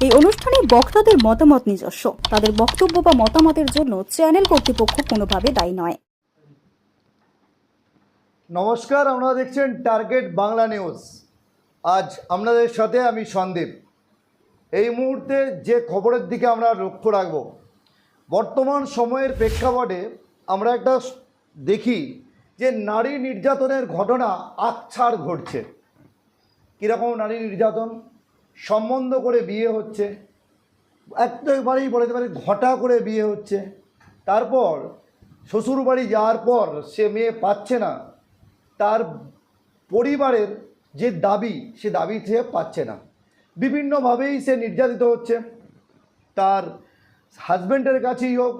এই অনুষ্ঠানে বক্তাদের মতামত নিজস্ব। তাদের বক্তব্য বা মতামতের জন্য চ্যানেল কর্তৃপক্ষ কোনোভাবে দায়ী নয়। নমস্কার, আপনারা দেখছেন টার্গেট বাংলা নিউজ। আজ আপনাদের সাথে আমি সন্দীপ। এই মুহূর্তে যে খবরের দিকে আমরা লক্ষ্য রাখব, বর্তমান সময়ের প্রেক্ষাপটে আমরা একটা দেখি যে নারী নির্যাতনের ঘটনা আকছাড় ঘটছে। কীরকম নারী নির্যাতন? সম্বন্ধ করে বিয়ে হচ্ছে, একবারেই বলতে পারি ঘটা করে বিয়ে হচ্ছে, তারপর শ্বশুরবাড়ি যাওয়ার পর সে মেয়ে পাচ্ছে না, তার পরিবারের যে দাবি সে দাবি সে পাচ্ছে না, বিভিন্নভাবেই সে নির্যাতিত হচ্ছে। তার হাজব্যান্ডের কাছেই হোক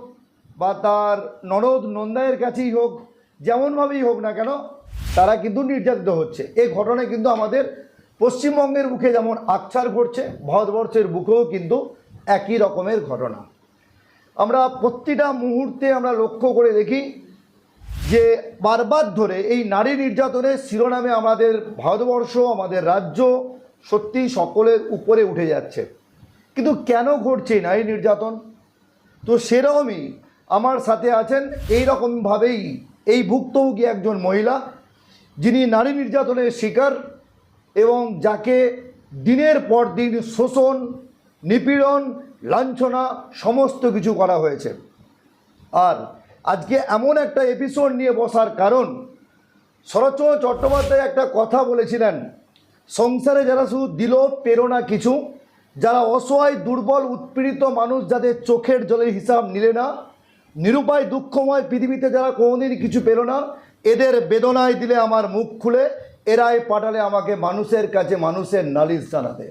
বা তার ননদ নন্দায়ের কাছেই হোক, যেমনভাবেই হোক না কেন তারা কিন্তু নির্যাতিত হচ্ছে। এই ঘটনায় কিন্তু আমাদের পশ্চিমবঙ্গের বুকে যেমন আকছাড় ঘটছে, ভারতবর্ষের বুকেও কিন্তু একই রকমের ঘটনা। আমরা প্রতিটা মুহূর্তে আমরা লক্ষ্য করে দেখি যে বারবার ধরে এই নারী নির্যাতনের শিরোনামে আমাদের ভারতবর্ষ, আমাদের রাজ্য সত্যি সকলের উপরে উঠে যাচ্ছে। কিন্তু কেন ঘটছে নারী নির্যাতন? তো সেরকমই আমার সাথে আছেন এই রকমভাবেই এই ভুক্তভোগী একজন মহিলা, যিনি নারী নির্যাতনের শিকার এবং যাকে দিনের পর দিন শোষণ, নিপীড়ন, লাঞ্ছনা সমস্ত কিছু করা হয়েছে। আর আজকে এমন একটা এপিসোড নিয়ে বসার কারণ, শরৎচন্দ্র চট্টোপাধ্যায় একটা কথা বলেছিলেন, সংসারে যারা শুধু দিল পেরো না কিছু, যারা অসহায় দুর্বল উৎপীড়িত মানুষ, যাদের চোখের জলের হিসাব নিলে না, নিরুপায় দুঃখময় পৃথিবীতে যারা কোনোদিন কিছু পেল না, এদের বেদনায় দিলে আমার মুখ খুলে, এরাই পাঠালে আমাকে মানুষের কাছে মানুষের নালিশ জানাতে।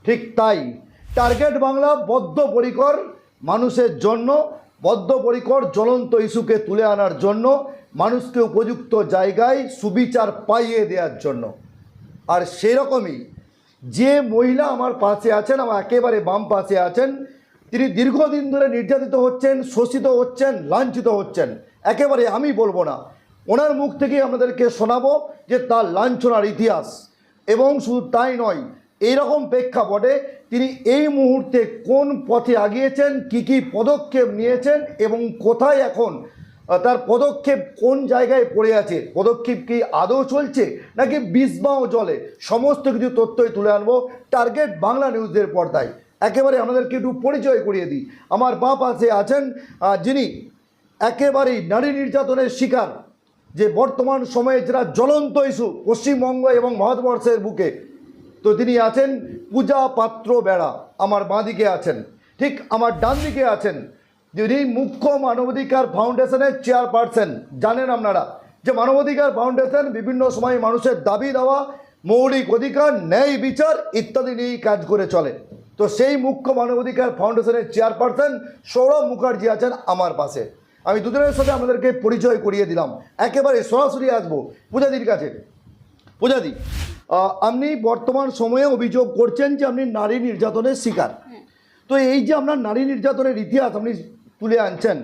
ঠিক তাই টার্গেট বাংলা বদ্ধপরিকর মানুষের জন্য, বদ্ধপরিকর জ্বলন্ত ইস্যুকে তুলে আনার জন্য, মানুষকে উপযুক্ত জায়গায় সুবিচার পাইয়ে দেওয়ার জন্য। আর সেরকমই যে মহিলা আমার পাশে আছেন, আমার একেবারে বাম পাশে আছেন, তিনি দীর্ঘদিন ধরে নির্যাতিত হচ্ছেন, শোষিত হচ্ছেন, লাঞ্ছিত হচ্ছেন। একেবারে আমি বলবো না, ওনার মুখ থেকেই আমাদেরকে শোনাবো যে তার লাঞ্ছনার ইতিহাস। এবং শুধু তাই নয়, এইরকম প্রেক্ষাপটে তিনি এই মুহূর্তে কোন পথে আগিয়েছেন, কি পদক্ষেপ নিয়েছেন এবং কোথায় এখন তার পদক্ষেপ কোন জায়গায় পড়ে আছে, পদক্ষেপ কি আদৌ চলছে নাকি বিষবাও জলে, সমস্ত কিছু তথ্যই তুলে আনবো টার্গেট বাংলা নিউজের পর্দায়। একেবারে আমাদেরকে একটু পরিচয় করিয়ে দিই। আমার বাঁ পাশে আছেন যিনি একেবারেই নারী নির্যাতনের শিকার, যে বর্তমান সময়ে যারা জ্বলন্ত ইস্যু পশ্চিমবঙ্গ এবং ভারতবর্ষের বুকে, তো তিনি আছেন পূজা পাত্র বেড়া। আমার বাঁ দিকে আছেন, ঠিক আমার ডান দিকে আছেন যিনি মুখ্য মানবাধিকার ফাউন্ডেশনের চেয়ারপারসন। জানেন আপনারা যে মানবাধিকার ফাউন্ডেশন বিভিন্ন সময় মানুষের দাবি দেওয়া, মৌলিক অধিকার, ন্যায় বিচার ইত্যাদি নিয়েই কাজ করে চলে। তো সেই মুখ্য মানবাধিকার ফাউন্ডেশনের চেয়ারপারসন সৌরভ মুখার্জি আছেন আমার পাশে। আমি দুজনের সাথে আমাদেরকে পরিচয় করিয়ে দিলাম। একেবারে সরাসরি আসবো পূজাদির কাছে। পূজাদি, আপনি বর্তমান সময়ে অভিযোগ করছেন যে আপনি নারী নির্যাতনের শিকার। তো এই যে আপনার নারী নির্যাতনের ইতিহাস আপনি তুলে আনছেন,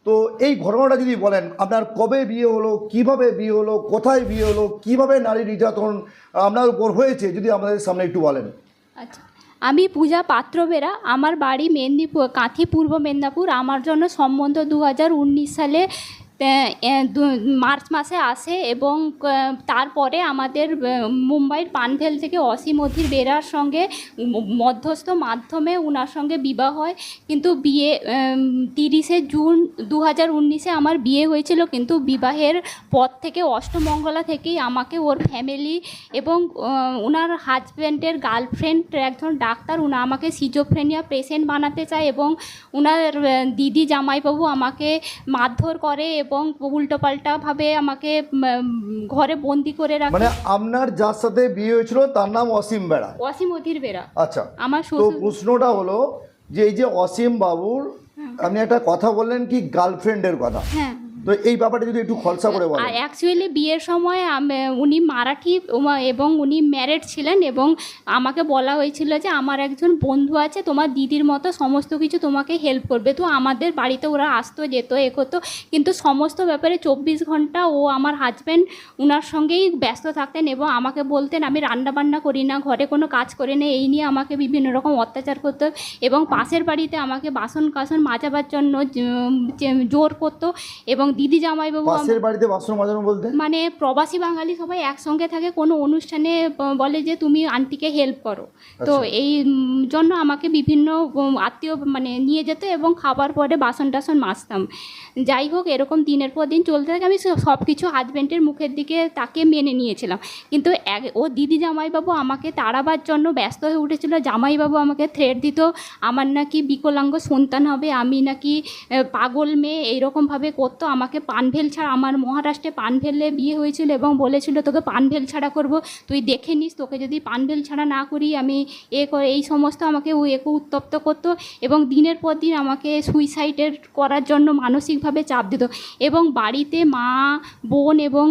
তো এই ঘটনাটা যদি বলেন, আপনার কবে বিয়ে হলো, কিভাবে বিয়ে হলো, কোথায় বিয়ে হলো, কিভাবে নারী নির্যাতন আপনার উপর হয়েছে, যদি আমাদের সামনে একটু বলেন। আচ্ছা, আমি পূজা পাত্রবেরা, আমার বাড়ি মেদিনীপুর, কাঁথি, পূর্ব মেদিনীপুর। আমার জন্য সম্বন্ধ 2019 সালে মার্চ মাসে আসে এবং তারপরে আমাদের মুম্বাইয়ের পানভেল থেকে অসীম অধীর বেরার সঙ্গে মধ্যস্থ মাধ্যমে ওনার সঙ্গে বিবাহ হয়। কিন্তু বিয়ে 30শে জুন 2019-এ আমার বিয়ে হয়েছিল। কিন্তু বিবাহের পর থেকে অষ্টমঙ্গলা থেকেই আমাকে ওর ফ্যামিলি এবং ওনার হাজব্যান্ডের গার্লফ্রেন্ড একজন ডাক্তার, ওনা আমাকে সিজোফ্রেনিয়া পেশেন্ট বানাতে চায় এবং ওনার দিদি জামাইবাবু আমাকে মারধর করে এবং উল্টোপাল্টাভাবে আমাকে ঘরে বন্দি করে রাখে। মানে আপনার যার সাথে বিয়ে হয়েছিল তার নাম অসীম বেড়া? অসীম অধীর বেরা। আচ্ছা, আমার তো প্রশ্নটা হলো যে এই যে অসীম বাবুর, আপনি একটা কথা বললেন কি গার্লফ্রেন্ডের কথা, তো এই ব্যাপারটা যদি একটু খলসা করে বলেন। অ্যাকচুয়ালি বিয়ের সময় উনি মারাঠি এবং উনি ম্যারিড ছিলেন, এবং আমাকে বলা হয়েছিল যে আমার একজন বন্ধু আছে তোমার দিদির মতো, সমস্ত কিছু তোমাকে হেল্প করবে। তো আমাদের বাড়িতে ওরা আসতো যেত এ করতো, কিন্তু সমস্ত ব্যাপারে 24 ঘন্টা ও আমার হাজব্যান্ড ওনার সঙ্গেই ব্যস্ত থাকতেন, এবং আমাকে বলতেন আমি রান্না বান্না করি না, ঘরে কোনো কাজ করি না, এই নিয়ে আমাকে বিভিন্ন রকম অত্যাচার করতো, এবং পাশের বাড়িতে আমাকে বাসন কাসন মাজাবার জন্য জোর করতো। এবং দিদি জামাইবাবু পাশের বাড়িতে বাসন মাজানো বলতে মানে প্রবাসী বাঙালি সবাই একসঙ্গে থাকে, কোনো অনুষ্ঠানে বলে যে তুমি আন্টিকে হেল্প করো। তো এই জন্য আমাকে বিভিন্ন আত্মীয় মানে নিয়ে যেত, এবং খাবার পরে বাসন টাসন মাজতাম। যাই হোক, এরকম দিনের পর দিন চলতে থাকে। আমি সব কিছু হাজব্যান্ডের মুখের দিকে তাকে মেনে নিয়েছিলাম, কিন্তু ও দিদি জামাইবাবু আমাকে তাড়াবার জন্য ব্যস্ত হয়ে উঠেছিল। জামাইবাবু আমাকে থ্রেট দিত, আমার নাকি বিকলাঙ্গ সন্তান হবে, আমি নাকি পাগল মেয়ে, এইরকমভাবে করতো। আমাকে পানভেল ছাড়া, আমার মহারাষ্ট্রে পানভেলে বিয়ে হয়েছিল, এবং বলেছিল তোকে পানভেল ছাড়া করব, তুই দেখে নিস, তোকে যদি পানভেল ছাড়া না করি আমি এই সমস্ত আমাকে একে উত্তপ্ত করতো, এবং দিনের পর দিন আমাকে সুইসাইডের করার জন্য মানসিকভাবে চাপ দিত। এবং বাড়িতে মা, বোন এবং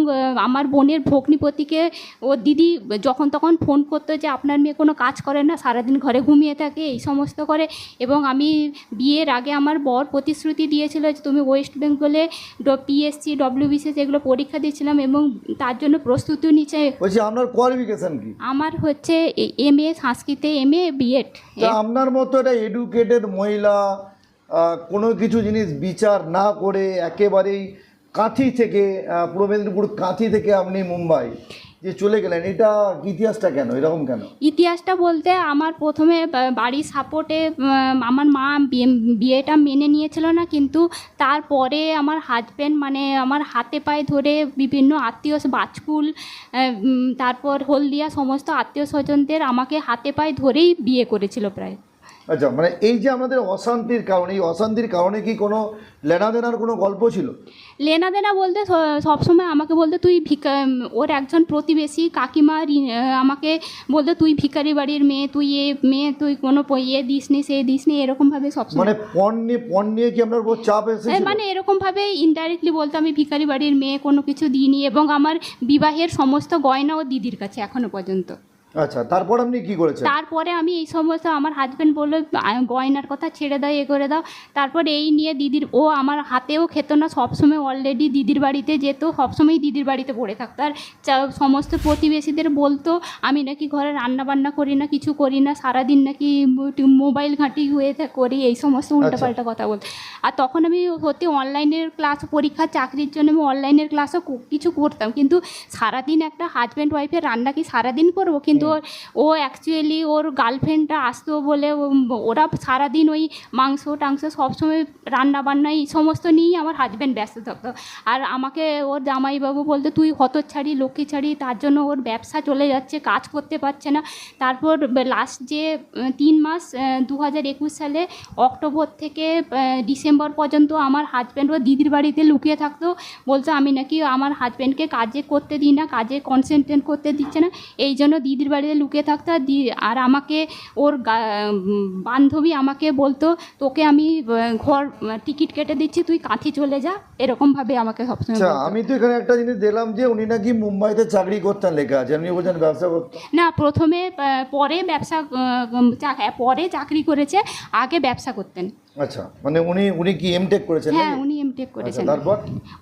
আমার বোনের ভগ্নিপতিকে ও দিদি যখন তখন ফোন করতো যে আপনার মেয়ে কোনো কাজ করে না, সারাদিন ঘরে ঘুমিয়ে থাকে, এই সমস্ত করে। এবং আমি বিয়ের আগে আমার বর প্রতিশ্রুতি দিয়েছিল যে তুমি ওয়েস্ট বেঙ্গলে পিএসসি ডব্লিউবিসিএস এগুলো পরীক্ষা দিয়েছিলাম, এবং তার জন্য প্রস্তুতিও নিচ্ছে। বলছি আপনার কোয়ালিফিকেশন কি? আমার হচ্ছে MA সংস্কৃতে, MA বিএড। আপনার মতো একটা এডুকেটেড মহিলা কোনো কিছু জিনিস বিচার না করে একেবারেই কাঁথি থেকে পূর্ব মেদিনীপুর কাঁথি থেকে আপনি মুম্বাই যে চলে গেলেন, এটা ইতিহাসটা কেন এরকম কেন? ইতিহাসটা বলতে আমার প্রথমে বাড়ির সাপোর্টে আমার মা বিয়েটা মেনে নিয়েছিল না, কিন্তু তারপরে আমার হাজব্যান্ড মানে আমার হাতে পায়ে ধরে বিভিন্ন আত্মীয় বাজকুল, তারপর হলদিয়া সমস্ত আত্মীয় স্বজনদের আমাকে হাতে পায়ে ধরেই বিয়ে করেছিল প্রায়। আচ্ছা, মানে এই যে আমাদের অশান্তির কারণে, এই অশান্তির কারণে কি কোনো লেনাদেনার কোনো গল্প ছিল? লেনাদেনা বলতে সবসময় আমাকে বলতে তুই ওর একজন প্রতিবেশী কাকিমা আমাকে বলতে তুই ভিখারি বাড়ির মেয়ে, তুই মেয়ে, তুই কোনো দিস নি, সে দিস নি, এরকমভাবে সবসময়। মানে পণ নিয়ে কি আপনার উপর চাপ এসেছিল? মানে এরকমভাবে ইনডাইরেক্টলি বলতে আমি ভিখারি বাড়ির মেয়ে, কোনো কিছু দিইনি, এবং আমার বিবাহের সমস্ত গয়নাও দিদির কাছে এখনো পর্যন্ত। আচ্ছা, তারপর আপনি কি করেছেন? তারপরে আমি এই সমস্ত, আমার হাজব্যান্ড বললো গয়নার কথা ছেড়ে দাও, করে দাও। তারপর এই নিয়ে দিদির, ও আমার হাতেও খেত না, সবসময় অলরেডি দিদির বাড়িতে যেত, সবসময় দিদির বাড়িতে পড়ে থাকতো। আর সমস্ত প্রতিবেশীদের বলতো আমি নাকি ঘরে রান্না বান্না করি না, কিছু করি না, সারাদিন নাকি মোবাইল ঘাঁটি হয়ে করি, এই সমস্ত উল্টাপাল্টা কথা বলতো। আর তখন আমি সত্যি অনলাইনের ক্লাস, পরীক্ষা চাকরির জন্য আমি অনলাইনের ক্লাসও কিছু করতাম, কিন্তু সারাদিন একটা হাজব্যান্ড ওয়াইফের রান্না কি সারাদিন করবো? কিন্তু ও অ্যাকচুয়ালি ওর গার্লফ্রেন্ডটা আসতো বলে ওরা সারাদিন ওই মাংস টাংস সবসময় রান্না বান্না এই সমস্ত নিয়েই আমার হাজব্যান্ড ব্যস্ত থাকতো। আর আমাকে ওর জামাইবাবু বলতো তুই হতচ্ছাড়ি, লক্ষ্মী ছাড়ি, তার জন্য ওর ব্যবসা চলে যাচ্ছে, কাজ করতে পারছে না। তারপর লাস্ট যে 3 মাস 2021 সালে অক্টোবর থেকে ডিসেম্বর পর্যন্ত আমার হাজব্যান্ড ওর দিদির বাড়িতে লুকিয়ে থাকতো, বলতো আমি নাকি আমার হাজব্যান্ডকে কাজে করতে দিই না, কাজে কনসেন্ট্রেট করতে দিচ্ছে না, এই জন্য দিদির বাড়িতে লুকিয়ে থাকতো। আর আমাকে ওর বান্ধবী আমাকে বলতো তোকে আমি ঘর টিকিট কেটে দিচ্ছি, তুই কাঁথি চলে যা, এরকমভাবে আমাকে সবসময়। আচ্ছা, আমি তো এখানে একটা জিনিস দেখলাম যে উনি নাকি মুম্বাইতে চাকরি করতেন, লেখা আছে, আপনি বলছেন ব্যবসা করতেন? না, প্রথমে পরে ব্যবসা, পরে চাকরি করেছে, আগে ব্যবসা করতেন। আচ্ছা, মানে উনি কি এমটেক করেছেন? হ্যাঁ, উনি এমটেক করেছেন। তারপর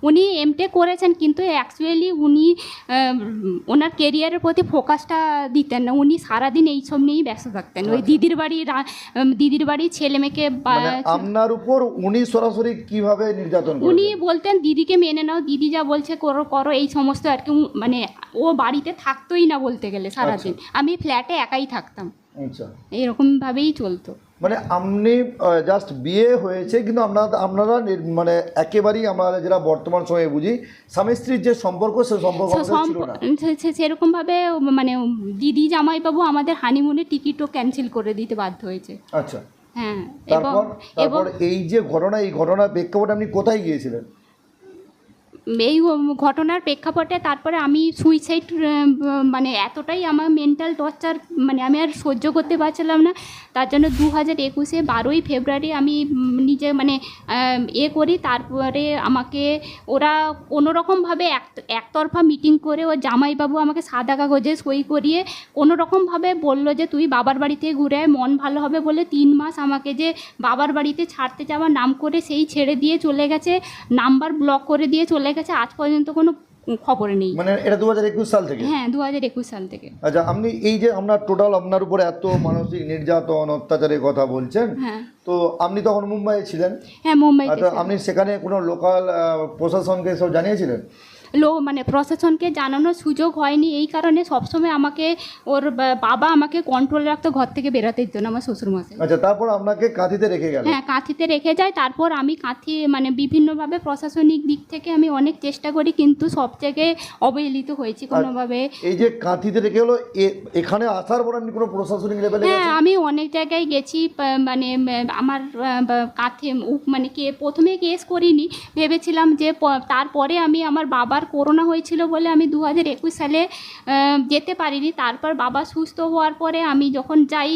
উনি এমটেক করেছেন, কিন্তু অ্যাকচুয়ালি উনি ওনার কেরিয়ারের প্রতি ফোকাসটা দিতেন না, উনি সারাদিন এইসব নিয়েই ব্যস্ত থাকতেন। ওই দিদির বাড়ির ছেলে মেয়েকে। আপনার উপর উনি সরাসরি কিভাবে নির্যাতন করেন? উনি বলতেন দিদিকে মেনে নাও, দিদি যা বলছে করো করো, এই সমস্ত আর কি। মানে ও বাড়িতে থাকতোই না বলতে গেলে সারাদিন, আমি ফ্ল্যাটে একাই থাকতাম। আচ্ছা, এরকমভাবেই চলতো। মানে আপনি জাস্ট বিয়ে হয়েছে, কিন্তু আপনারা মানে একেবারেই আমরা যেটা বর্তমান সময়ে বুঝি স্বামী স্ত্রীর যে সম্পর্ক, সে সম্পর্ক ছিল না সেরকমভাবে। মানে দিদি জামাইবাবু আমাদের হানিমুনের টিকিটও ক্যান্সেল করে দিতে বাধ্য হয়েছে। আচ্ছা, হ্যাঁ। তারপর এই যে ঘটনা, এই ঘটনার প্রেক্ষাপটে আপনি কোথায় গিয়েছিলেন? এই ঘটনার প্রেক্ষাপটে তারপরে আমি সুইসাইড, মানে এতটাই আমার মেন্টাল টর্চার, মানে আমি আর সহ্য করতে পারছিলাম না। তার জন্য 2021-এ 12ই ফেব্রুয়ারি আমি নিজে মানে করি। তারপরে আমাকে ওরা কোনোরকমভাবে একতরফা মিটিং করে ওর জামাইবাবু আমাকে সাদা কাগজে সই করিয়ে কোনোরকমভাবে বললো যে তুই বাবার বাড়িতে ঘুরে আয়, মন ভালো হবে বলে 3 মাস আমাকে যে বাবার বাড়িতে ছাড়তে যাওয়ার নাম করে সেই ছেড়ে দিয়ে চলে গেছে, নাম্বার ব্লক করে দিয়ে চলে গেছে। আজ পর্যন্ত কোনো খবর নেই। মানে এটা 2021 সাল থেকে? হ্যাঁ, 2021 সাল থেকে। আচ্ছা, আপনি এই যে আপনার টোটাল আপনার উপরে এত মানসিক নির্যাতন অত্যাচারের কথা বলছেন, হ্যাঁ, তো আপনি তখন মুম্বাইয়ে ছিলেন? হ্যাঁ, মুম্বাইতে। আচ্ছা, আপনি সেখানে কোনো লোকাল প্রশাসনকে সব জানিয়েছিলেন? মানে প্রশাসনকে জানানোর সুযোগ হয়নি, এই কারণে সবসময় আমাকে ওর বাবা আমাকে কন্ট্রোল রাখতো, ঘর থেকে বেরোতে দিত না আমার শ্বশুরমশাই। আচ্ছা, তারপর আপনাকে কাঁথিতে রেখে গেল? হ্যাঁ, কাঁথিতে রেখে যায়। তারপর আমি কাঁথি মানে বিভিন্নভাবে প্রশাসনিক দিক থেকে আমি অনেক চেষ্টা করি, কিন্তু সব জায়গায় অবহেলিত হয়েছি কোনোভাবে। এই যে কাঁথিতে রেখে হলো, এখানে আসার পর আপনি কোনো প্রশাসনিক লেভেলে? হ্যাঁ, আমি অনেক জায়গায় গেছি। মানে আমার কাঁথে মানে প্রথমে কেস করিনি, ভেবেছিলাম যে তারপরে আমি আমার বাবার করোনা হয়েছিল বলে আমি 2021 সালে যেতে পারিনি। তারপর বাবা সুস্থ হওয়ার পরে আমি যখন যাই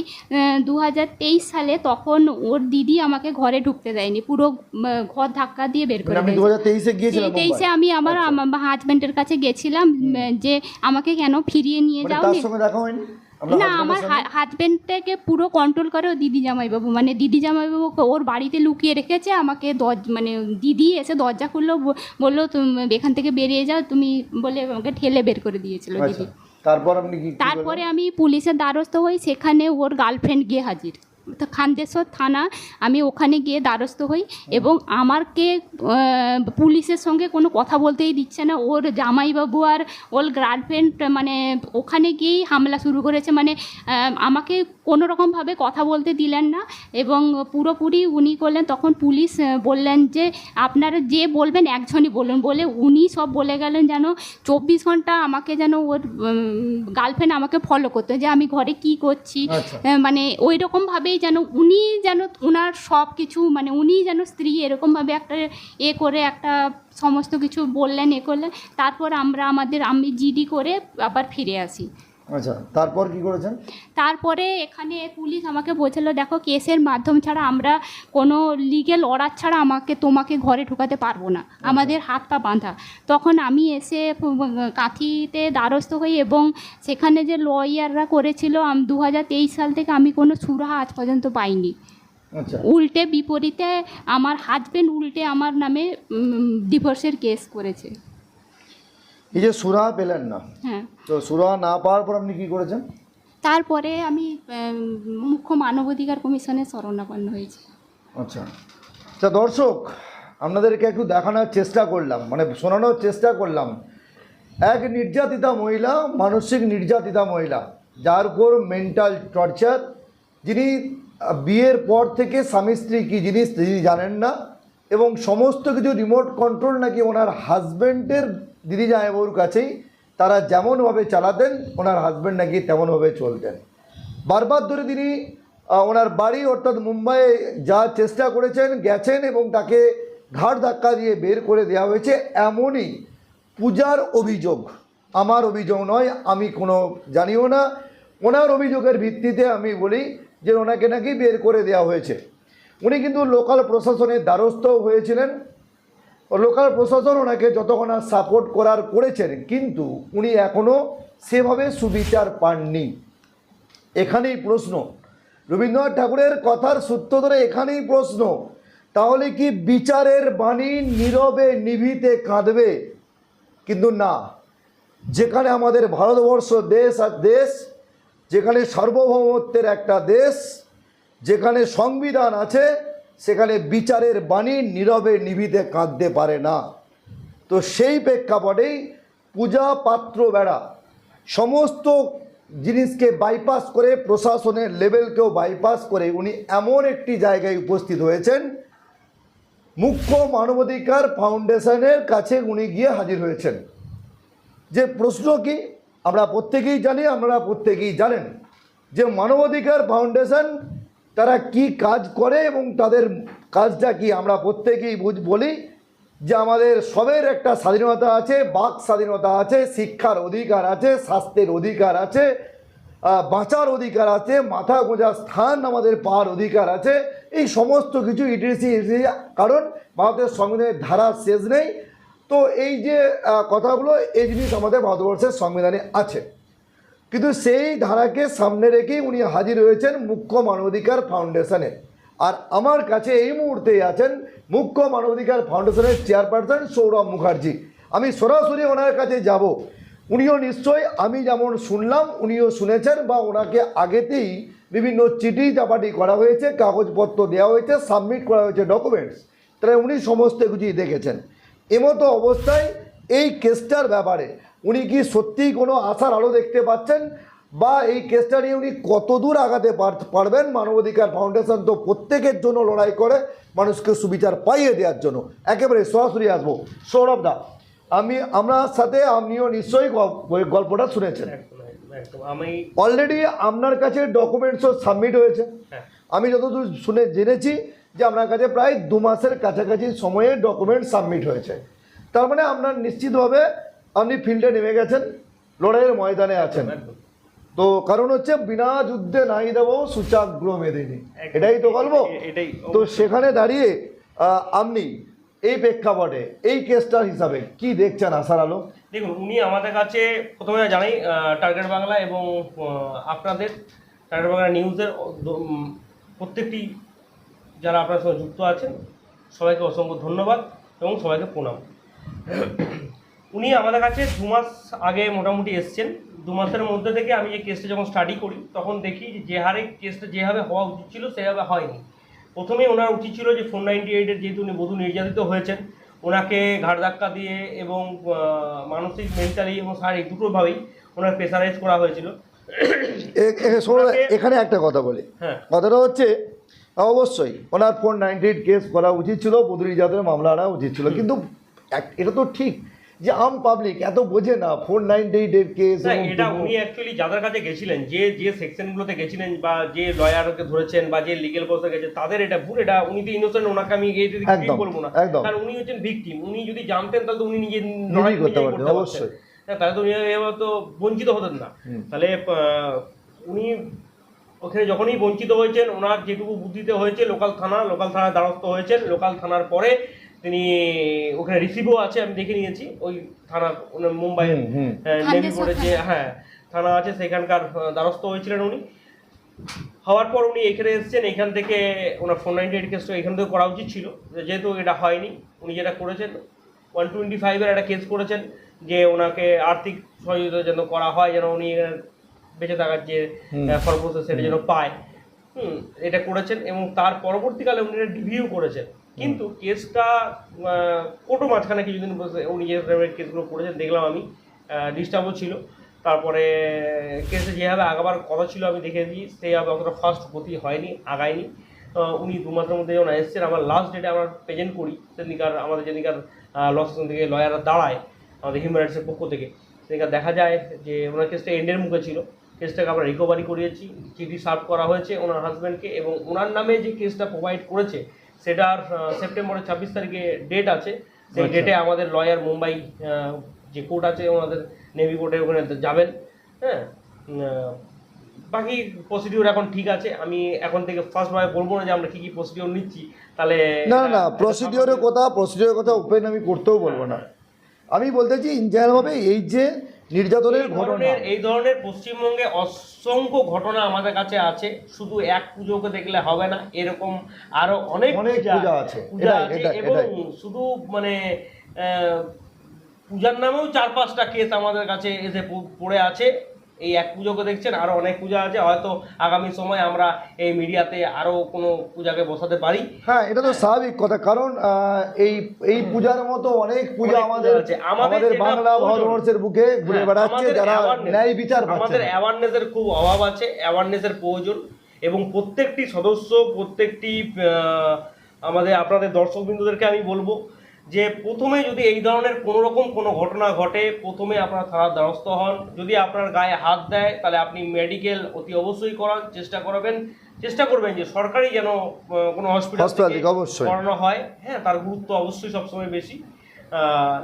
2023 সালে, তখন ওর দিদি আমাকে ঘরে ঢুকতে দেয়নি, পুরো ঘর ধাক্কা দিয়ে বের করে আপনি 2023-এ গিয়েছিলেন? 2023-এ আমি আমার হাজব্যান্ডের কাছে গেছিলাম যে আমাকে কেন ফিরিয়ে নিয়ে যাও। তার সঙ্গে দেখা হয়নি? না, আমার হাজব্যান্ডটাকে পুরো কন্ট্রোল করে ও দিদি জামাইবাবু, মানে দিদি জামাইবাবু ওর বাড়িতে লুকিয়ে রেখেছে আমাকে। মানে দিদি এসে দরজা খুললো, বললো তুমি এখান থেকে বেরিয়ে যাও তুমি, বলে আমাকে ঠেলে বের করে দিয়েছিল দিদি। তারপর আপনি কি? তারপরে আমি পুলিশের দ্বারস্থ হই, সেখানে ওর গার্লফ্রেন্ড গিয়ে হাজির, খান্দেশ্বর থানা। আমি ওখানে গিয়ে দ্বারস্থ হই এবং আমাকে পুলিশের সঙ্গে কোনো কথা বলতেই দিচ্ছে না। ওর জামাইবাবু আর ওর গার্লফ্রেন্ড মানে ওখানে গিয়েই হামলা শুরু করেছে, মানে আমাকে কোনো রকমভাবে কথা বলতে দিলেন না এবং পুরোপুরি উনি করলেন। তখন পুলিশ বললেন যে আপনারা যে বলবেন একজনই বলুন, বলে উনি সব বলে গেলেন যেন 24 ঘন্টা আমাকে যেন ওর গার্লফ্রেন্ড আমাকে ফলো করতো, যে আমি ঘরে কি করছি, মানে ওই রকমভাবেই যেন উনি যেন ওনার সব কিছু, মানে উনি যেন স্ত্রী এরকমভাবে একটা করে একটা সমস্ত কিছু বললেন, করলেন। তারপর আমি জিডি করে আবার ফিরে আসি। আচ্ছা, তারপর কি করেছেন? তারপরে এখানে পুলিশ আমাকে বলছিল দেখো কেসের মাধ্যম ছাড়া আমরা কোনো লিগ্যাল অর্ডার ছাড়া তোমাকে ঘরে ঢোকাতে পারবো না, আমাদের হাত পা বাঁধা। তখন আমি এসে কাঁথিতে দ্বারস্থ হই এবং সেখানে যে লয়াররা করেছিল 2023 সাল থেকে আমি কোনো সুরাহা আজ পর্যন্ত পাইনি। উল্টে বিপরীতে আমার হাজবেন্ড উল্টে আমার নামে ডিভোর্সের কেস করেছে। এই যে সুরাহা পেলেন না, হ্যাঁ, তো সুরাহা না পাওয়ার পর আপনি কি করেছেন? তারপরে আমি মুখ্য মানবাধিকার কমিশনের শরণাপন্ন হয়েছি। আচ্ছা, তা দর্শক আপনাদেরকে একটু দেখানোর চেষ্টা করলাম, মানে শোনানোর চেষ্টা করলাম, এক নির্যাতিতা মহিলা, মানসিক নির্যাতিতা মহিলা, যার উপর মেন্টাল টর্চার, যিনি বিয়ের পর থেকে স্বামী স্ত্রী কী জিনিস তিনি জানেন না এবং সমস্ত কিছু রিমোট কন্ট্রোল নাকি ওনার হাজব্যান্ডের দিদি জামাইবাবুর কাছেই, তারা যেমনভাবে চালাতেন ওনার হাজব্যান্ড নাকি তেমনভাবে চলতেন। বারবার ধরে তিনি ওনার বাড়ি অর্থাৎ মুম্বাইয়ে যাওয়ার চেষ্টা করেছেন, গেছেন এবং তাকে ঘাড় ধাক্কা দিয়ে বের করে দেওয়া হয়েছে। এমনই পূজার অভিযোগ, আমার অভিযোগ নয়, আমি কোনো জানিও না, ওনার অভিযোগের ভিত্তিতে আমি বলি যে ওনাকে নাকি বের করে দেওয়া হয়েছে। উনি কিন্তু লোকাল প্রশাসনের দ্বারস্থ হয়েছিলেন, লোকাল প্রশাসন ওনাকে যতক্ষণ সাপোর্ট করেছেন, কিন্তু উনি এখনও সেভাবে সুবিচার পাননি। এখানেই প্রশ্ন, রবীন্দ্রনাথ ঠাকুরের কথার সূত্র ধরে এখানেই প্রশ্ন, তাহলে কি বিচারের বাণী নীরবে নিভৃতে কাঁদবে? কিন্তু না, যেখানে আমাদের ভারতবর্ষ দেশ আর দেশ, যেখানে সার্বভৌমত্বের একটা দেশ, যেখানে সংবিধান আছে, সেখানে বিচারের বাণী নীরবে নিভৃতে কাঁদতে পারে না। তো সেই প্রেক্ষাপটেই পূজা পাত্র বেড়া সমস্ত জিনিসকে বাইপাস করে, প্রশাসনের লেভেলকেও বাইপাস করে উনি এমন একটি জায়গায় উপস্থিত হয়েছেন, মুখ্য মানবাধিকার ফাউন্ডেশনের কাছে উনি গিয়ে হাজির হয়েছেন। যে প্রশ্ন কি আমরা প্রত্যেকেই জানি, আপনারা প্রত্যেকেই জানেন যে মানবাধিকার ফাউন্ডেশন তারা কি কাজ করে এবং তাদের কাজটা কি আমরা প্রত্যেকেই বলি যে আমাদের সবের একটা স্বাধীনতা আছে, বাক স্বাধীনতা আছে, শিক্ষার অধিকার আছে, স্বাস্থ্যের অধিকার আছে, বাঁচার অধিকার আছে, মাথা গোঁজার স্থান আমাদের পাওয়ার অধিকার আছে, এই সমস্ত কিছু ইটিসি কারণ ভারতের সংবিধানের ধারা শেষ নেই। তো এই যে কথাগুলো, এই জিনিস আমাদের ভারতবর্ষের সংবিধানে আছে। কিন্তু সেই ধারাকে সামনে রেখেই উনি হাজির হয়েছেন মুখ্য মানবাধিকার ফাউন্ডেশনে। আর আমার কাছে এই মুহূর্তেই আছেন মুখ্য মানবাধিকার ফাউন্ডেশনের চেয়ারপারসন সৌরভ মুখার্জি। আমি সরাসরি ওনার কাছে যাব। উনিও নিশ্চয়ই আমি যেমন শুনলাম উনিও শুনেছেন, বা ওনাকে আগেতেই বিভিন্ন চিঠি চাপাটি করা হয়েছে, কাগজপত্র দেওয়া হয়েছে, সাবমিট করা হয়েছে ডকুমেন্টস, তাহলে উনি সমস্ত কিছুই দেখেছেন। এমতো অবস্থায় এই কেসটার ব্যাপারে উনি কি সত্যিই কোনো আশার আলো দেখতে পাচ্ছেন, বা এই কেসটা নিয়ে উনি কতদূর আগাতে পারবেন? মানবাধিকার ফাউন্ডেশন তো প্রত্যেকের জন্য লড়াই করে মানুষকে সুবিচার পাইয়ে দেওয়ার জন্য। একেবারে সরাসরি আসবো সৌরভ দা, আপনার সাথে আপনিও নিশ্চয়ই গল্পটা শুনেছেন। আমি অলরেডি আপনার কাছে ডকুমেন্টসও সাবমিট হয়েছে। আমি যতদূর জেনেছি যে আপনার কাছে প্রায় 2 মাসের কাছাকাছি সময়ে ডকুমেন্ট সাবমিট হয়েছে। তার মানে আপনার নিশ্চিতভাবে আপনি ফিল্ডে নেমে গেছেন, লড়াইয়ের ময়দানে আছেন। তো কারণ হচ্ছে বিনা যুদ্ধে নাই দেব সূচাগ্র মেদিনী, এটাই তো গল্প। এটাই তো সেখানে দাঁড়িয়ে আপনি এই প্রেক্ষাপটে এই কেসটার হিসাবে কি দেখছেন আশার আলো? দেখুন, উনি আমাদের কাছে প্রথমে জানাই টার্গেট বাংলা এবং আপনাদের টার্গেট বাংলা নিউজের প্রত্যেকটি যারা আপনার সঙ্গে যুক্ত আছেন সবাইকে অসংখ্য ধন্যবাদ এবং সবাইকে প্রণাম। উনি আমাদের কাছে 2 মাস আগে মোটামুটি এসছেন। 2 মাসের মধ্যে থেকে আমি যে কেসটা যখন স্টাডি করি তখন দেখি যে হারে কেসটা যেভাবে হওয়া উচিত ছিল সেভাবে হয়নি। প্রথমে ওনার উচিত ছিল যে 498-এর যেহেতু উনি বধূ নির্যাতিত হয়েছেন, ওনাকে ঘাড় ধাক্কা দিয়ে এবং মানসিক, মেন্টালি এবং শারীরিক দুটোভাবেই ওনার প্রেসারাইজ করা হয়েছিল। এখানে একটা কথা বলি। হ্যাঁ, কথাটা হচ্ছে অবশ্যই ওনার 498 কেস করা উচিত ছিল, বধূ নির্যাতনের মামলা আনা উচিত ছিল, কিন্তু এটা তো ঠিক যে আম পাবলিক এত বোঝে না 498-এর কেস। এটা উনি অ্যাকচুয়ালি যাদের কাছে গেছিলেন, যে সেকশনগুলোতে গেছিলেন বা যে লয়ারকে ধরেছেন বা যে লিগেল প্রসেসে গেছে তাদের এটা ভুল। এটা উনি তো ইনোসেন্ট, ওনাকে আমি এই বলবো না, কারণ উনি হচ্ছেন ভিকটিম। উনি যদি জানতেন তাহলে তো উনি নিজে লড়াই করতে পারতেন অবশ্যই। তাহলে তো উনি তো বঞ্চিত হতেন না। তাহলে উনি ওখানে যখনই বঞ্চিত হয়েছেন, ওনার যেটুকু বুদ্ধিতে হয়েছে লোকাল থানার দ্বারস্থ হয়েছেন। লোকাল থানার পরে তিনি ওখানে রিসিভও আছে, আমি দেখে নিয়েছি ওই থানা মুম্বাই নেভি বোর্ডের যে থানা আছে সেখানকার দ্বারস্থ হয়েছিলেন উনি। হওয়ার পর উনি এখানে এসেছেন। এখান থেকে ওনার 498 কেসটা এখান থেকে করা উচিত ছিল, যেহেতু এটা হয়নি। উনি যেটা করেছেন 125-এর একটা কেস করেছেন যে ওনাকে আর্থিক সহযোগিতা যেন করা হয়, যেন উনি বেঁচে থাকার যে খরচ সেটা যেন পায়। এটা করেছেন এবং তার পরবর্তীকালে উনি রিভিউ করেছেন। কিন্তু কেসটা কোর্টও মাঝখানে কিছুদিন বসে উনি যে কেসগুলো করেছেন দেখলাম আমি, ডিস্টার্বও ছিল। তারপরে কেসে যেভাবে আগাবার কথা ছিল আমি দেখে দিই সেইভাবে অতটা ফাস্ট গতি হয়নি, আগায়নি। উনি 2 মাসের মধ্যে যখন এসেছেন, আমার লাস্ট ডেটে আমরা প্রেজেন্ট করি সেদিনকার আমাদের যেদিনকার ল সেকশন থেকে লয়াররা দাঁড়ায় আমাদের হিউম্যান রাইটসের পক্ষ থেকে, সেদিনকার দেখা যায় যে ওনার কেসটা এন্ডের মুখে ছিল। কেসটাকে আমরা রিকভারি করিয়েছি, চিঠি সার্ভ করা হয়েছে ওনার হাজব্যান্ডকে, এবং ওনার নামে যে কেসটা প্রোভাইড করেছে সেটার সেপ্টেম্বরের 26 তারিখে ডেট আছে। সেই ডেটে আমাদের লয়ার মুম্বাই যে কোর্ট আছে ওনাদের নেভি কোর্টের ওখানে যাবেন। হ্যাঁ, বাকি প্রসিডিওর এখন ঠিক আছে। আমি এখন থেকে ফার্স্টভাবে বলবো না যে আমরা কী প্রসিডিওর নিচ্ছি, তাহলে না প্রসিডিওরের কথা ওপেন আমি করতেও বলবো না। আমি বলতেছি ইন জেনারেলভাবে এই যে নির্যাতনের ঘটনা, এই ধরনের পশ্চিমবঙ্গে অসংখ্য ঘটনা আমাদের কাছে আছে। শুধু এক পুজোকে দেখলে হবে না, এরকম আরো অনেক পূজা আছে এবং শুধু মানে পূজার নামেও 4-5টা কেস আমাদের কাছে এসে পড়ে আছে। এই এক পুজোকে দেখছেন, আরো অনেক পূজা আছে। হয়তো আগামী সময় আমরা এই মিডিয়াতে আরো কোনো পূজাকে বসাতে পারি। হ্যাঁ, এটা তো স্বাভাবিক কথা, কারণ এই পূজার মতো অনেক পূজা আমাদের বাংলা ভারতবর্ষের বুকে ঘুরে বেড়াচ্ছে, যারা ন্যায় বিচার পাচ্ছে। আমাদের অ্যাওয়ারনেসের খুব অভাব আছে, অ্যাওয়ারনেসের প্রয়োজন। এবং প্রত্যেকটি সদস্য, প্রত্যেকটি আমাদের আপনাদের দর্শকবৃন্দদেরকে আমি বলবো যে প্রথমে যদি এই ধরনের কোনো ঘটনা ঘটে, প্রথমে আপনার থানার দ্বারস্থ হন। যদি আপনার গায়ে হাত দেয় তাহলে আপনি মেডিকেল অতি অবশ্যই করার চেষ্টা করবেন, চেষ্টা করবেন যে সরকারি যেন কোনো হসপিটাল থেকে অবশ্যই করানো হয়। হ্যাঁ, তার গুরুত্ব অবশ্যই সবসময় বেশি।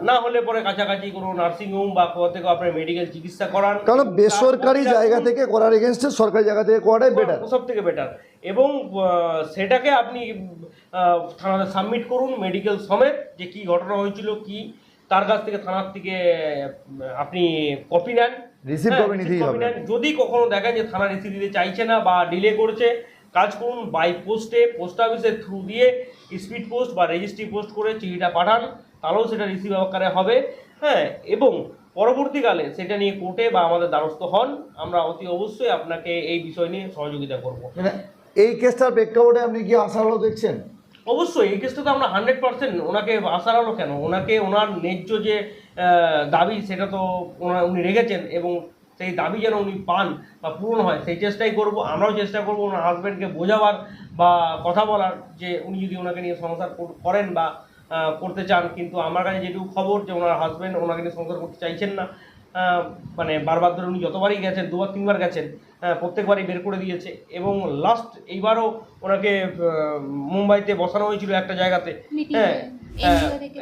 না হলে পরে কাছাকাছি কোনো নার্সিংহোম বা কোথা থেকে আপনার মেডিকেল চিকিৎসা করান, কারণ বেসরকারি জায়গা থেকে করার এগেনস্টে সরকারি জায়গা থেকে করাটাই বেটার, সব থেকে বেটার। এবং সেটাকে আপনি থানাতে সাবমিট করুন মেডিকেল সমেত, যে কি ঘটনা হয়েছিল, কি তার কাছ থেকে থানার থেকে আপনি কপি নেন, রিসিভ কপি নিতেই হবে। যদি কখনো দেখেন যে থানা রিসিভ দিতে চাইছে না বা ডিলে করছে, কাজ করুন বাই পোস্টে, পোস্ট অফিসের থ্রু দিয়ে স্পিড পোস্ট বা রেজিস্ট্রি পোস্ট করে চিঠিটা পাঠান, তাহলেও সেটা রিসিভ আকারে হবে। হ্যাঁ, এবং পরবর্তীকালে সেটা নিয়ে কোর্টে বা আমাদের দ্বারস্থ হন, আমরা অতি অবশ্যই আপনাকে এই বিষয় নিয়ে সহযোগিতা করব। এই কেসটার প্রেক্ষাপটে আপনি কি আশার আলো দেখছেন? অবশ্যই এই কেসটা তো আমরা 100% ওনাকে আশার আলো কেন, ওনাকে ওনার ন্যায্য যে দাবি সেটা তো উনি রেখেছেন, এবং সেই দাবি যেন উনি পান বা পূরণ হয় সেই চেষ্টাই করব। আমরাও চেষ্টা করব ওনার হাজব্যান্ডকে বোঝাবার বা কথা বলার, যে উনি যদি ওনাকে নিয়ে সংসার করেন বা করতে চান। কিন্তু আমার কাছে যেটুকু খবর যে ওনার হাজব্যান্ড ওনাকে নিয়ে সংসার করতে চাইছেন না, মানে বারবার ধরে উনি যতবারই গেছেন, 2-3বার গেছেন, প্রত্যেকবারই বের করে দিয়েছে। এবং লাস্ট এইবারও ওনাকে মুম্বাইতে বসানো হয়েছিল একটা জায়গাতে, হ্যাঁ,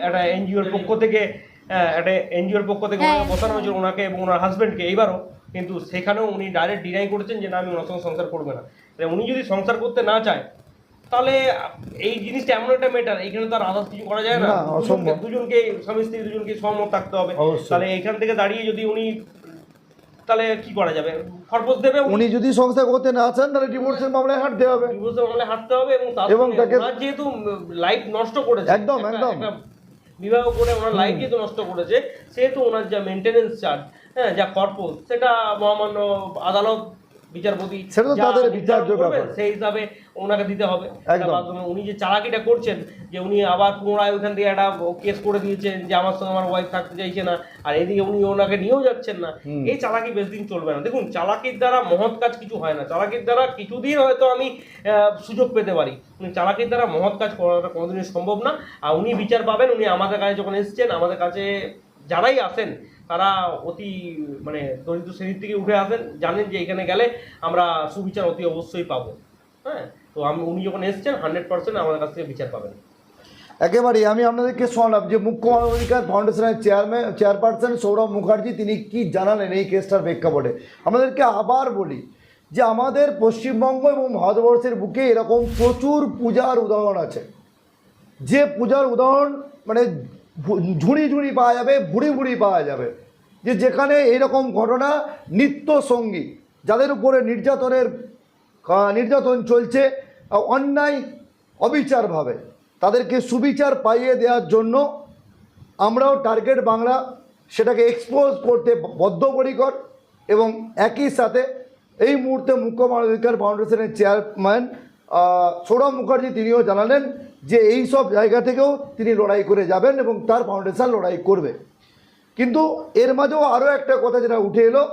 একটা এনজিওর পক্ষ থেকে, ওনাকে বসানো হয়েছিল ওনাকে এবং ওনার হাজব্যান্ডকে এইবারও, কিন্তু সেখানেও উনি ডাইরেক্ট ডিনাই করেছেন যে না, আমি ওনার সঙ্গে সংসার করবে না। উনি যদি সংসার করতে না চায় তাহলে এই জিনিসটা এমন একটা ম্যাটার, এখানে তো আর আদার্স কিছু করা যায় না, দুজনকে স্বামী স্ত্রী দুজনকে সহমত থাকতে হবে। তাহলে এখান থেকে দাঁড়িয়ে যদি উনি, তাহলে কি করা যাবে, খরপোশ দেবে। উনি যদি সংসার করতে না চান তাহলে ডিভোর্সের মামলায় হাঁটতে হবে, এবং তাকে যেহেতু লাইফ নষ্ট করেছে, একদম বিবাহ করে ওনার লাইফ যেহেতু নষ্ট করেছে, সেহেতু ওনার যা মেনটেনেন্স চার্জ, হ্যাঁ, যা খরপোশ, সেটা মহামান্য আদালত বিচারপতি সেই হিসাবে ওনাকে দিতে হবে। উনি যে চালাকিটা করছেন, যে উনি আবার পুনরায় ওইখান থেকে একটা কেস করে দিয়েছেন যে আমার সঙ্গে আমার ওয়াইফ থাকতে চাইছে না, আর এদিকে উনি ওনাকে নিয়েও যাচ্ছেন না, এই চালাকি বেশ দিন চলবে না। দেখুন, চালাকির দ্বারা মহৎ কাজ কিছু হয় না, চালাকির দ্বারা কিছুদিন হয়তো আমি সুযোগ পেতে পারি, চালাকির দ্বারা মহৎ কাজ করাটা কোনোদিনই সম্ভব না। আর উনি বিচার পাবেন। উনি আমাদের কাছে যখন এসেছেন, আমাদের কাছে যারাই আসেন তারা অতি মানে দরিদ্র শ্রেণীর থেকে উঠে আসেন, জানেন যে এখানে গেলে আমরা সুবিচার অতি অবশ্যই পাবো। হ্যাঁ, তো উনি যখন এসছেন 100% আমাদের কাছ থেকে বিচার পাবেন। একেবারেই আমি আপনাদেরকে শোনালাম যে মুখ্য মানবাধিকার ফাউন্ডেশনের চেয়ারপারসন সৌরভ মুখার্জি তিনি কি জানালেন এই কেসটার প্রেক্ষাপটে। আমাদেরকে আবার বলি যে আমাদের পশ্চিমবঙ্গ এবং ভারতবর্ষের বুকে এরকম প্রচুর পূজার উদাহরণ আছে, যে পূজার উদাহরণ মানে ঝুড়ি ঝুড়ি পাওয়া যাবে, ভুড়ি ভুড়ি পাওয়া যাবে, যে যেখানে এইরকম ঘটনা নিত্য সঙ্গী, যাদের উপরে নির্যাতন চলছে অন্যায় অবিচারভাবে, তাদেরকে সুবিচার পাইয়ে দেওয়ার জন্য আমরাও টার্গেট বাংলা সেটাকে এক্সপোজ করতে বদ্ধপরিকর। এবং একই সাথে এই মুহূর্তে মুখ্য মানবাধিকার ফাউন্ডেশনের চেয়ারম্যান সৌরভ মুখার্জি তিনিও জানালেন যে এই সব জায়গা থেকেও তিনি লড়াই করে যাবেন এবং তার ফাউন্ডেশন লড়াই করবে। কিন্তু এর মাঝেও আরও একটা কথা যেটা উঠে এলো,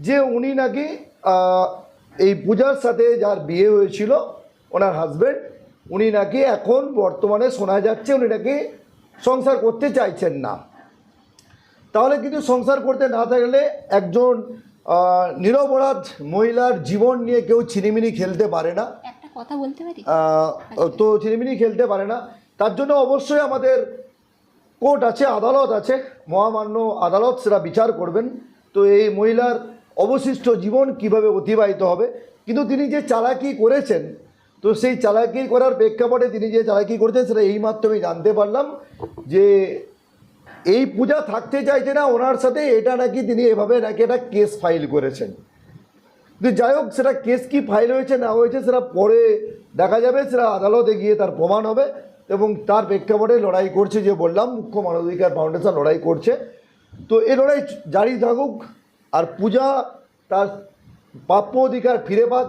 যে উনি নাকি এই পূজার সাথে যার বিয়ে হয়েছিল ওনার হাজব্যান্ড, উনি নাকি এখন বর্তমানে শোনা যাচ্ছে উনি নাকি সংসার করতে চাইছেন না। তাহলে কিন্তু সংসার করতে না থাকলে একজন নিরপরাধ মহিলার জীবন নিয়ে কেউ ছিনিমিনি খেলতে পারে না, একটা কথা বলতে পারি তো ছিনিমিনি খেলতে পারে না। তার জন্য অবশ্যই আমাদের কোর্ট আছে, আদালত আছে, মহামান্য আদালত সেটা বিচার করবেন। তো এই মহিলার অবশিষ্ট জীবন কিভাবে অতিবাহিত হবে। কিন্তু তিনি যে চালাকি করেছেন, তো সেই চালাকি করার প্রেক্ষাপটে তিনি যে চালাকি করেছেন সেটা এই মাধ্যমে জানতে পারলাম যে এই পূজা থাকতে চাইছে না ওনার সাথে, এটা নাকি তিনি এভাবে নাকি একটা কেস ফাইল করেছেন। কিন্তু যাই হোক, সেটা কেস কি ফাইল হয়েছে না হয়েছে সেটা পরে দেখা যাবে, সেটা আদালতে গিয়ে তার প্রমাণ হবে। এবং তার প্রেক্ষাপটে লড়াই করছে, যে বললাম মুখ্য মানবাধিকার ফাউন্ডেশন লড়াই করছে। তো এই লড়াই জারি থাকুক, আর পূজা তার প্রাপ্য অধিকার ফিরে পাক,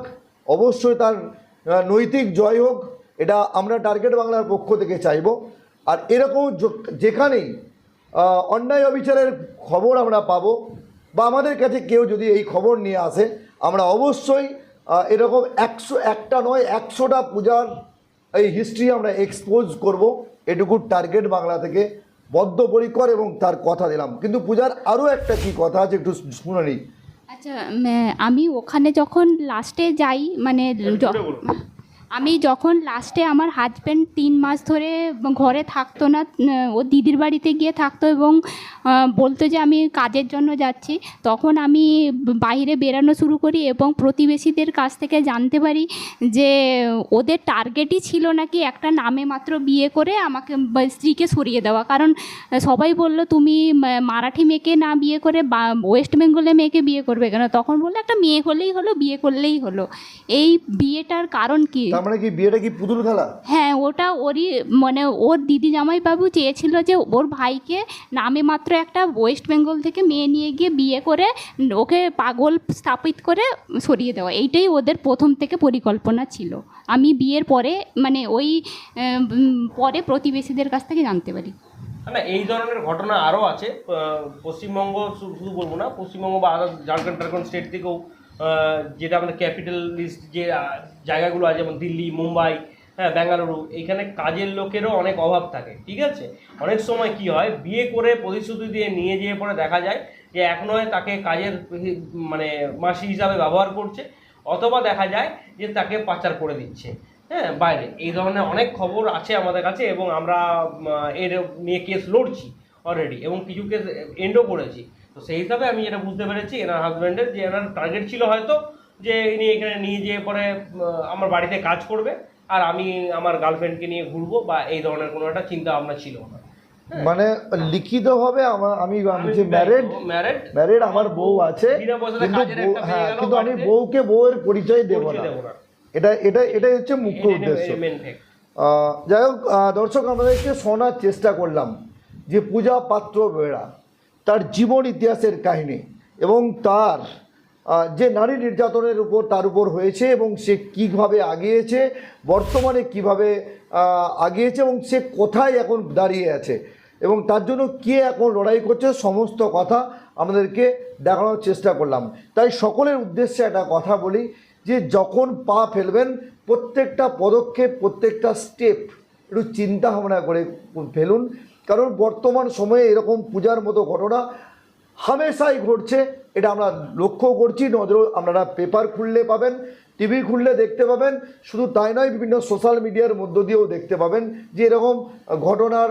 অবশ্যই তার নৈতিক জয় হোক, এটা আমরা টার্গেট বাংলার পক্ষ থেকে চাইব। আর এরকম যেখানেই অন্যায় অবিচারের খবর আমরা পাবো বা আমাদের কাছে কেউ যদি এই খবর নিয়ে আসে, আমরা অবশ্যই এরকম 101টা নয় 100টা পূজার এই হিস্ট্রি আমরা এক্সপোজ করব, এটুকু টার্গেট বাংলা থেকে বদ্ধপরিকর এবং তার কথা দিলাম। কিন্তু পূজার আরও একটা কি কথা আছে একটু শুনে নিই, আচ্ছা, আমি ওখানে যখন লাস্টে যাই, মানে জোরে বলুন। আমি যখন লাস্টে আমার হাজব্যান্ড 3 মাস ধরে ঘরে থাকতো না, ও দিদির বাড়িতে গিয়ে থাকতো এবং বলতো যে আমি কাজের জন্য যাচ্ছি, তখন আমি বাইরে বেরানো শুরু করি এবং প্রতিবেশীদের কাছ থেকে জানতে পারি যে ওদের টার্গেটই ছিল নাকি একটা নামে মাত্র বিয়ে করে আমাকে স্ত্রীকে সরিয়ে দেওয়া। কারণ সবাই বলল তুমি মারাঠি মেয়েকে না বিয়ে করে ওয়েস্ট বেঙ্গলে মেয়েকে বিয়ে করবে কেন? তখন বললো একটা মেয়ে হলেই হলো, বিয়ে করলেই হলো। এই বিয়েটার কারণ কি? তার মানে কি বিয়েটা কি পুতুল খেলা? হ্যাঁ, ওটা ওরই, মানে ওর দিদি জামাইবাবু চেয়েছিল যে ওর ভাইকে নামে মাত্র একটা ওয়েস্ট বেঙ্গল থেকে মেয়ে নিয়ে গিয়ে বিয়ে করে ওকে পাগল স্থাপিত করে সরিয়ে দেওয়া। এইটাই ওদের প্রথম থেকে পরিকল্পনা ছিল। আমি বিয়ের পরে, মানে ওই পরে প্রতিবেশীদের কাছ থেকে জানতে পারি। না, এই ধরনের ঘটনা আরও আছে। পশ্চিমবঙ্গ শুধু বলবো না, পশ্চিমবঙ্গ বা আদার ঝাড়খণ্ড স্টেট থেকেও, যেটা আমাদের ক্যাপিটাল লিস্ট যে জায়গাগুলো আছে, যেমন দিল্লি, মুম্বাই, হ্যাঁ, বেঙ্গালুরু, এইখানে কাজের লোকেরও অনেক অভাব থাকে। ঠিক আছে, অনেক সময় কি হয়, বিয়ে করে প্রতিশ্রুতি দিয়ে নিয়ে যেয়ে পরে দেখা যায় যে এক নয় তাকে কাজের মানে মাসি হিসাবে ব্যবহার করছে, অথবা দেখা যায় যে তাকে পাচার করে দিচ্ছে, হ্যাঁ, বাইরে। এই ধরনের অনেক খবর আছে আমাদের কাছে এবং আমরা এর নিয়ে কেস লড়ছি অলরেডি এবং কিছু কেস এন্ডও করেছি। তো সেই হিসাবে আমি যেটা বুঝতে পেরেছি এনার হাজব্যান্ডের, যে এনার টার্গেট ছিল হয়তো যে ইনি এখানে নিয়ে যেয়ে পরে আমার বাড়িতে কাজ করবে আর আমি আমার গার্লফ্রেন্ডকে নিয়ে ঘুরবো, বা এই ধরনের কোনো একটা চিন্তা ভাবনা ছিল না। মানে লিখিত ভাবে আমি যে ম্যারেড, আমার বউ আছে, কিন্তু আমি বউকে বউয়ের পরিচয় দেবো না, এটাই হচ্ছে মুখ্য উদ্দেশ্য। যাই হোক দর্শক, আমাদেরকে শোনার চেষ্টা করলাম যে পূজা পাত্র বেরা তার জীবন ইতিহাসের কাহিনী এবং তার যে নারী নির্যাতনের উপর তার উপর হয়েছে এবং সে কীভাবে আগিয়েছে, বর্তমানে কিভাবে আগিয়েছে এবং সে কোথায় এখন দাঁড়িয়ে আছে এবং তার জন্য কে এখন লড়াই করছে, সমস্ত কথা আমাদেরকে দেখানোর চেষ্টা করলাম। তাই সকলের উদ্দেশ্যে একটা কথা বলি যে যখন পা ফেলবেন প্রত্যেকটা পদক্ষেপ, প্রত্যেকটা স্টেপ একটু চিন্তা ভাবনা করে ফেলুন, কারণ বর্তমান সময়ে এরকম পূজার মতো ঘটনা হামেশাই ঘটছে। এটা আমরা লক্ষ্য করছি, নজর আপনারা পেপার খুললে পাবেন, টিভি খুললে দেখতে পাবেন, শুধু তাই নয় বিভিন্ন সোশ্যাল মিডিয়ার মধ্য দিয়েও দেখতে পাবেন যে এরকম ঘটনার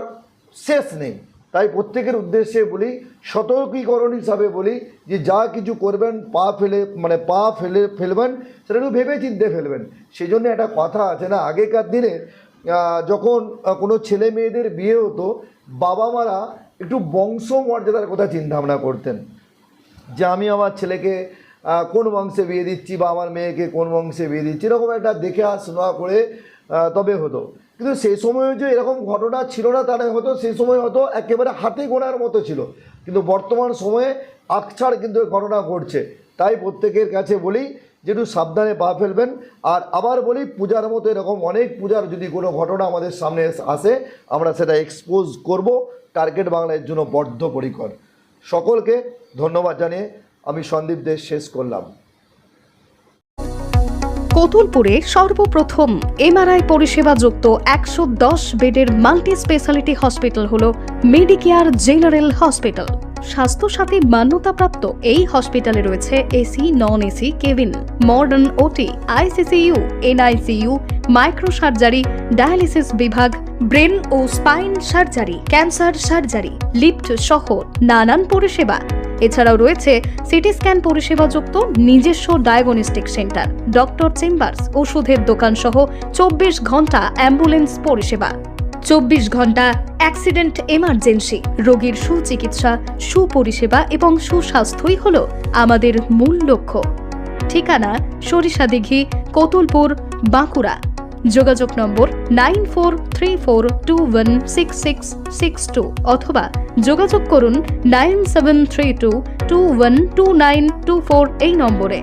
শেষ নেই। তাই প্রত্যেকের উদ্দেশ্যে বলি, সতর্কীকরণ হিসাবে বলি যে যা কিছু করবেন পা ফেলবেন সেটা একটু ভেবে চিন্তে ফেলবেন। সেই জন্য একটা কথা আছে না, আগেকার দিনে যখন কোনো ছেলে মেয়েদের বিয়ে হতো, বাবা মারা একটু বংশ মর্যাদার কথা চিন্তা ভাবনা করতেন যে আমি আমার ছেলেকে কোন বংশে বিয়ে দিচ্ছি বা আমার মেয়েকে কোন বংশে বিয়ে দিচ্ছি, এরকম একটা দেখে শোনা করে তবে হতো। কিন্তু সেই সময়ে যে এরকম ঘটনা ছিল না তা হতো, সেই সময় হয়তো একেবারে হাতে গোনার মতো ছিল, কিন্তু বর্তমান সময়ে আকছাড় কিন্তু ঘটনা ঘটছে। তাই প্রত্যেকের কাছে বলি যে একটু সাবধানে পা ফেলবেন। আর আবার বলি, পূজার মতো এরকম অনেক পূজার যদি কোনো ঘটনা আমাদের সামনে আসে আমরা সেটা এক্সপোজ করব। টার্গেট বাংলার জন্য বদ্ধপরিকর। সকলকে ধন্যবাদ জানিয়ে আমি সন্দীপ দেশ শেষ করলাম। কোতুলপুরে সর্বপ্রথম এমআরআই পরিষেবা যুক্ত 110 বেডের মাল্টি স্পেশালিটি হসপিটাল হল মেডিকেয়ার জেনারেল হসপিটাল। স্বাস্থ্যসাথী মান্যতাপ্রাপ্ত এই হসপিটালে রয়েছে AC, non AC cabin, modern OT, ICCU, NICU, micro surgery, dialysis বিভাগ, ব্রেন ও spine surgery, cancer surgery, lift সহ নানান পরিষেবা। এছাড়াও রয়েছে সিটি স্ক্যান পরিষেবা যুক্ত নিজস্ব ডায়াগনস্টিক সেন্টার, ডক্টর চেম্বার্স, ওষুধের দোকান সহ 24 ঘন্টা অ্যাম্বুলেন্স পরিষেবা। 24 ঘন্টা অ্যাক্সিডেন্ট এমার্জেন্সি, রোগীর সুচিকিৎসা, সুপরিষেবা এবং সুস্বাস্থ্যই হল আমাদের মূল লক্ষ্য। ঠিকানা সরিষাদিঘি, কোতুলপুর, বাঁকুড়া। যোগাযোগ নম্বর 9434216662 অথবা যোগাযোগ করুন 9732212924 এই নম্বরে।